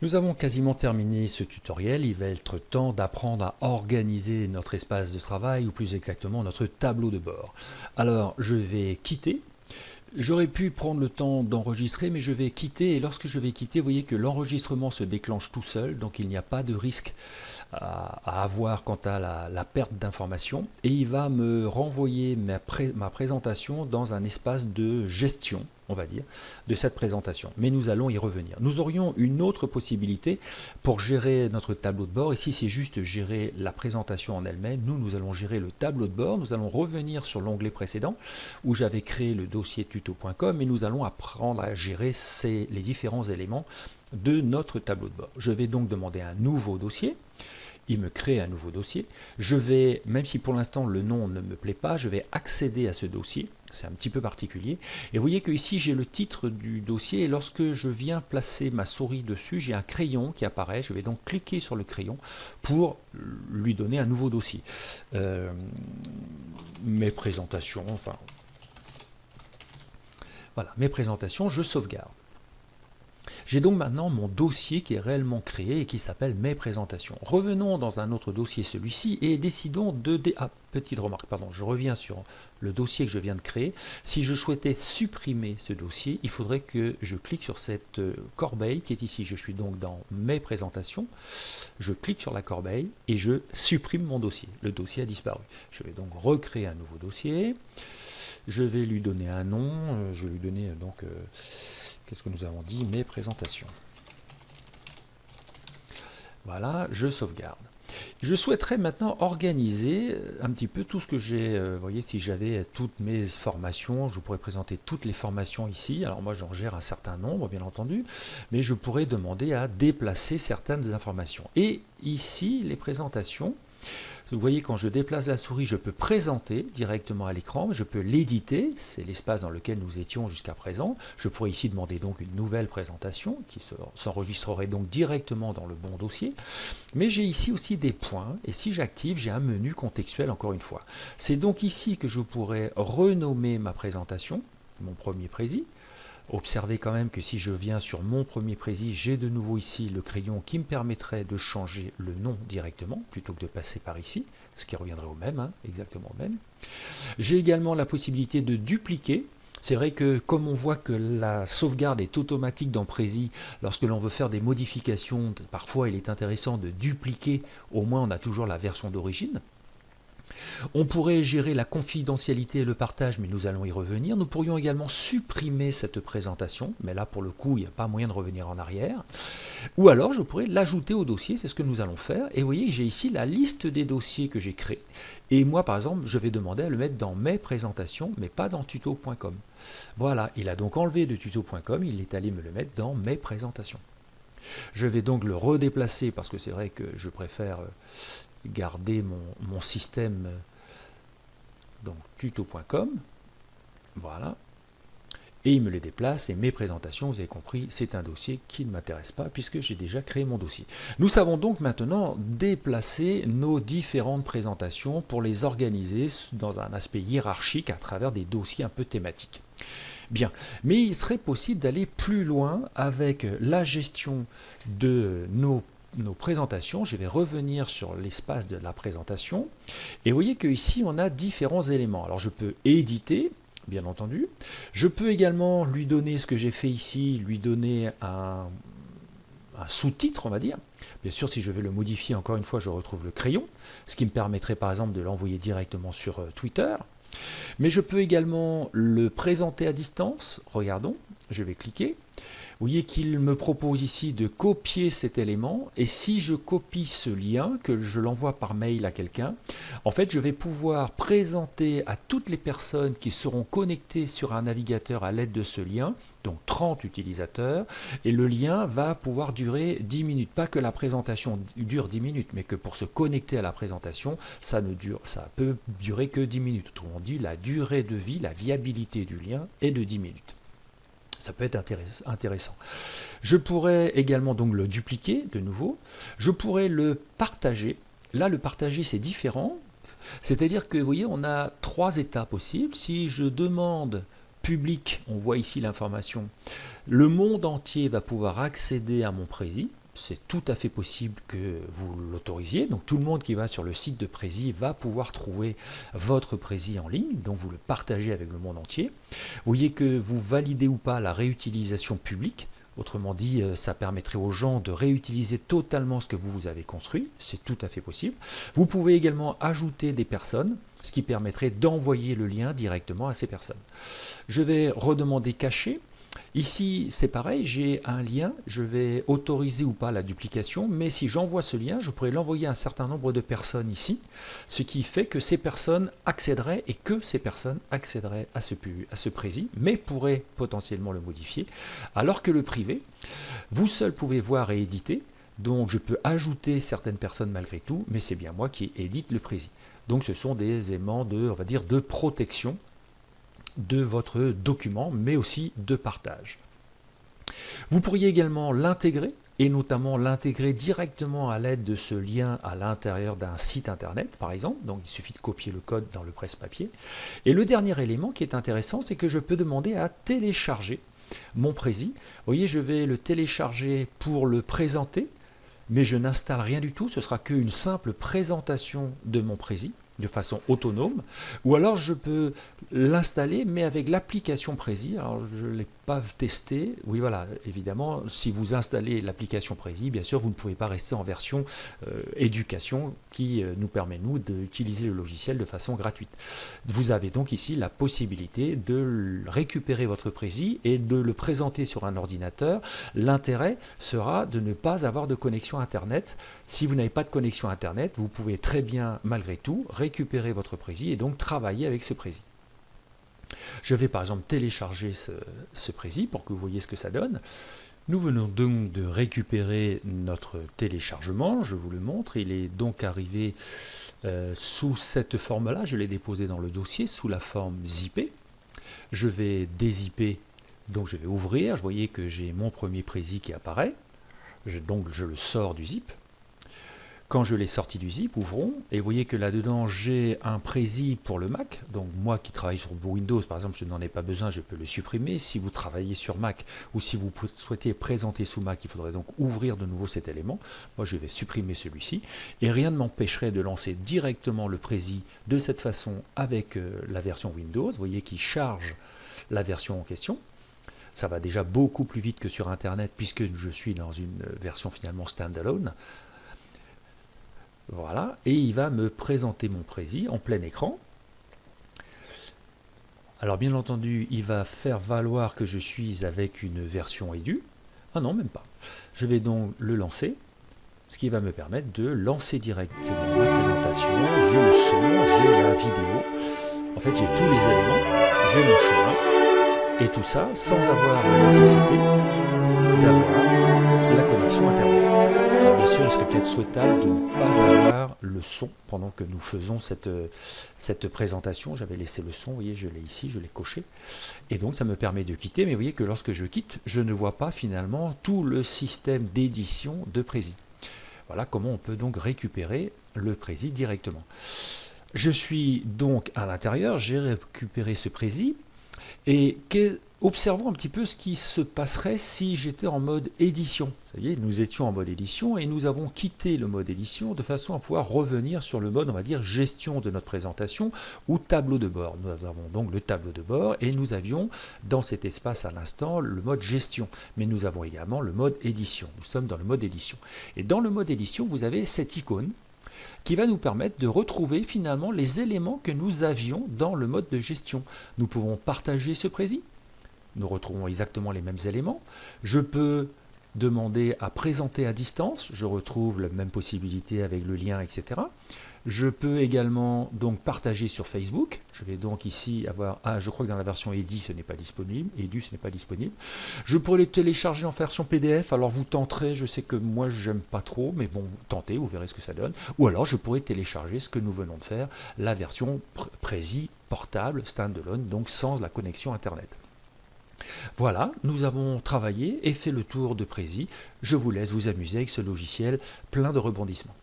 Nous avons quasiment terminé ce tutoriel, il va être temps d'apprendre à organiser notre espace de travail ou plus exactement notre tableau de bord. Alors je vais quitter. J'aurais pu prendre le temps d'enregistrer, mais je vais quitter, et lorsque je vais quitter, vous voyez que l'enregistrement se déclenche tout seul, donc il n'y a pas de risque à avoir quant à la perte d'informations, et il va me renvoyer ma présentation dans un espace de gestion, on va dire, de cette présentation. Mais nous allons y revenir. Nous aurions une autre possibilité pour gérer notre tableau de bord. Ici, c'est juste gérer la présentation en elle-même. Nous allons gérer le tableau de bord. Nous allons revenir sur l'onglet précédent où j'avais créé le dossier tuto.com et nous allons apprendre à gérer les différents éléments de notre tableau de bord. Je vais donc demander un nouveau dossier. Il me crée un nouveau dossier. Je vais, même si pour l'instant le nom ne me plaît pas, je vais accéder à ce dossier. C'est un petit peu particulier. Et vous voyez que ici j'ai le titre du dossier et lorsque je viens placer ma souris dessus, j'ai un crayon qui apparaît. Je vais donc cliquer sur le crayon pour lui donner un nouveau dossier. Mes présentations, enfin voilà, mes présentations, je sauvegarde. J'ai donc maintenant mon dossier qui est réellement créé et qui s'appelle mes présentations. Revenons dans un autre dossier, celui-ci, et décidons de... petite remarque, pardon, je reviens sur le dossier que je viens de créer. Si je souhaitais supprimer ce dossier, il faudrait que je clique sur cette corbeille qui est ici. Je suis donc dans mes présentations, je clique sur la corbeille et je supprime mon dossier. Le dossier a disparu. Je vais donc recréer un nouveau dossier. Je vais lui donner un nom, je vais lui donner donc... qu'est-ce que nous avons dit? Mes présentations. Voilà, je sauvegarde. Je souhaiterais maintenant organiser un petit peu tout ce que j'ai. Vous voyez, si j'avais toutes mes formations, je pourrais présenter toutes les formations ici. Alors moi, j'en gère un certain nombre, bien entendu, mais je pourrais demander à déplacer certaines informations. Et ici, les présentations. Vous voyez, quand je déplace la souris, je peux présenter directement à l'écran, je peux l'éditer, c'est l'espace dans lequel nous étions jusqu'à présent. Je pourrais ici demander donc une nouvelle présentation qui s'enregistrerait donc directement dans le bon dossier. Mais j'ai ici aussi des points, et si j'active, j'ai un menu contextuel encore une fois. C'est donc ici que je pourrais renommer ma présentation, mon premier prési. Observez quand même que si je viens sur mon premier prési, j'ai de nouveau ici le crayon qui me permettrait de changer le nom directement, plutôt que de passer par ici, ce qui reviendrait au même, hein, exactement au même. J'ai également la possibilité de dupliquer. C'est vrai que comme on voit que la sauvegarde est automatique dans Prési, lorsque l'on veut faire des modifications, parfois il est intéressant de dupliquer, au moins on a toujours la version d'origine. On pourrait gérer la confidentialité et le partage, mais nous allons y revenir. Nous pourrions également supprimer cette présentation, mais là pour le coup il n'y a pas moyen de revenir en arrière. Ou alors je pourrais l'ajouter au dossier, c'est ce que nous allons faire. Et vous voyez, j'ai ici la liste des dossiers que j'ai créés. Et moi par exemple, je vais demander à le mettre dans mes présentations, mais pas dans tuto.com. Voilà, il a donc enlevé de tuto.com, il est allé me le mettre dans mes présentations. Je vais donc le redéplacer parce que c'est vrai que je préfère garder mon système donc tuto.com, voilà, et il me les déplace, et mes présentations, vous avez compris, c'est un dossier qui ne m'intéresse pas puisque j'ai déjà créé mon dossier. Nous savons donc maintenant déplacer nos différentes présentations pour les organiser dans un aspect hiérarchique à travers des dossiers un peu thématiques. Bien, mais il serait possible d'aller plus loin avec la gestion de nos présentations. Je vais revenir sur l'espace de la présentation et vous voyez qu'ici on a différents éléments. Alors je peux éditer, bien entendu. Je peux également lui donner ce que j'ai fait ici, lui donner un sous-titre, on va dire. Bien sûr, si je veux le modifier, encore une fois, je retrouve le crayon, ce qui me permettrait par exemple de l'envoyer directement sur Twitter. Mais je peux également le présenter à distance. Regardons, je vais cliquer. Vous voyez qu'il me propose ici de copier cet élément, et si je copie ce lien, que je l'envoie par mail à quelqu'un, en fait je vais pouvoir présenter à toutes les personnes qui seront connectées sur un navigateur à l'aide de ce lien, donc 30 utilisateurs, et le lien va pouvoir durer 10 minutes. Pas que la présentation dure 10 minutes, mais que pour se connecter à la présentation, ça peut durer que 10 minutes. Autrement dit, la durée de vie, la viabilité du lien est de 10 minutes. Ça peut être intéressant. Je pourrais également donc le dupliquer de nouveau. Je pourrais le partager. Là, le partager, c'est différent. C'est-à-dire que, vous voyez, on a 3 états possibles. Si je demande public, on voit ici l'information, le monde entier va pouvoir accéder à mon prési. c'est tout à fait possible que vous l'autorisiez. Donc tout le monde qui va sur le site de Prezi va pouvoir trouver votre Prezi en ligne, donc vous le partagez avec le monde entier. Vous voyez que vous validez ou pas la réutilisation publique. Autrement dit, ça permettrait aux gens de réutiliser totalement ce que vous avez construit, c'est tout à fait possible. Vous pouvez également ajouter des personnes, ce qui permettrait d'envoyer le lien directement à ces personnes. Je vais redemander cacher. Ici, c'est pareil, j'ai un lien, je vais autoriser ou pas la duplication, mais si j'envoie ce lien, je pourrais l'envoyer à un certain nombre de personnes ici, ce qui fait que ces personnes accéderaient et que ces personnes accéderaient à ce Prezi, mais pourraient potentiellement le modifier, alors que le privé, vous seul pouvez voir et éditer, donc je peux ajouter certaines personnes malgré tout, mais c'est bien moi qui édite le Prezi. Donc ce sont des éléments de, on va dire, de protection de votre document, mais aussi de partage. Vous pourriez également l'intégrer, et notamment l'intégrer directement à l'aide de ce lien à l'intérieur d'un site internet, par exemple. Donc il suffit de copier le code dans le presse-papier. Et le dernier élément qui est intéressant, c'est que je peux demander à télécharger mon Prezi. Vous voyez, je vais le télécharger pour le présenter, mais je n'installe rien du tout, ce sera qu'une simple présentation de mon Prezi, de façon autonome, ou alors je peux l'installer mais avec l'application Prezi. Alors je ne l'ai pas testé, oui voilà, évidemment si vous installez l'application Prezi, bien sûr vous ne pouvez pas rester en version éducation qui nous permet nous d'utiliser le logiciel de façon gratuite. Vous avez donc ici la possibilité de récupérer votre Prezi et de le présenter sur un ordinateur. L'intérêt sera de ne pas avoir de connexion internet. Si vous n'avez pas de connexion internet, vous pouvez très bien malgré tout récupérer votre Prezi et donc travailler avec ce Prezi. Je vais par exemple télécharger ce Prezi pour que vous voyez ce que ça donne. Nous venons donc de récupérer notre téléchargement, je vous le montre, il est donc arrivé sous cette forme-là, je l'ai déposé dans le dossier sous la forme zippée. Je vais dézipper, donc je vais ouvrir, vous voyez que j'ai mon premier Prezi qui apparaît, donc je le sors du zip. Quand je l'ai sorti du zip, ouvrons, et vous voyez que là-dedans j'ai un Prezi pour le Mac, donc moi qui travaille sur Windows par exemple, je n'en ai pas besoin, je peux le supprimer. Si vous travaillez sur Mac ou si vous souhaitez présenter sous Mac, il faudrait donc ouvrir de nouveau cet élément. Moi je vais supprimer celui-ci, et rien ne m'empêcherait de lancer directement le Prezi de cette façon avec la version Windows, vous voyez qu'il charge la version en question. Ça va déjà beaucoup plus vite que sur Internet puisque je suis dans une version finalement standalone. Voilà, et il va me présenter mon Prezi en plein écran. Alors bien entendu, il va faire valoir que je suis avec une version édu. Ah non, même pas. Je vais donc le lancer, ce qui va me permettre de lancer directement ma présentation. J'ai le son, j'ai la vidéo. En fait, j'ai tous les éléments, j'ai mon chemin, et tout ça sans avoir la nécessité d'avoir la connexion Internet. Alors bien sûr, il serait peut-être souhaitable de ne pas avoir le son pendant que nous faisons cette présentation. J'avais laissé le son, vous voyez, je l'ai ici, je l'ai coché. Et donc, ça me permet de quitter. Mais vous voyez que lorsque je quitte, je ne vois pas finalement tout le système d'édition de Prezi. Voilà comment on peut donc récupérer le Prezi directement. Je suis donc à l'intérieur, j'ai récupéré ce Prezi. Et observons un petit peu ce qui se passerait si j'étais en mode édition. Vous voyez, nous étions en mode édition et nous avons quitté le mode édition de façon à pouvoir revenir sur le mode, on va dire, gestion de notre présentation ou tableau de bord. Nous avons donc le tableau de bord et nous avions dans cet espace à l'instant le mode gestion. Mais nous avons également le mode édition. Nous sommes dans le mode édition. Et dans le mode édition, vous avez cette icône qui va nous permettre de retrouver finalement les éléments que nous avions dans le mode de gestion. Nous pouvons partager ce Prezi, nous retrouvons exactement les mêmes éléments. Je peux demander à présenter à distance, je retrouve la même possibilité avec le lien, etc. Je peux également donc partager sur Facebook. Je vais donc ici avoir, je crois que dans la version EDI ce n'est pas disponible, EDU ce n'est pas disponible. Je pourrais le télécharger en version PDF, alors vous tenterez, je sais que moi j'aime pas trop, mais bon, vous tentez, vous verrez ce que ça donne. Ou alors je pourrais télécharger ce que nous venons de faire, la version Prezi portable, standalone, donc sans la connexion Internet. Voilà, nous avons travaillé et fait le tour de Prezi. Je vous laisse vous amuser avec ce logiciel plein de rebondissements.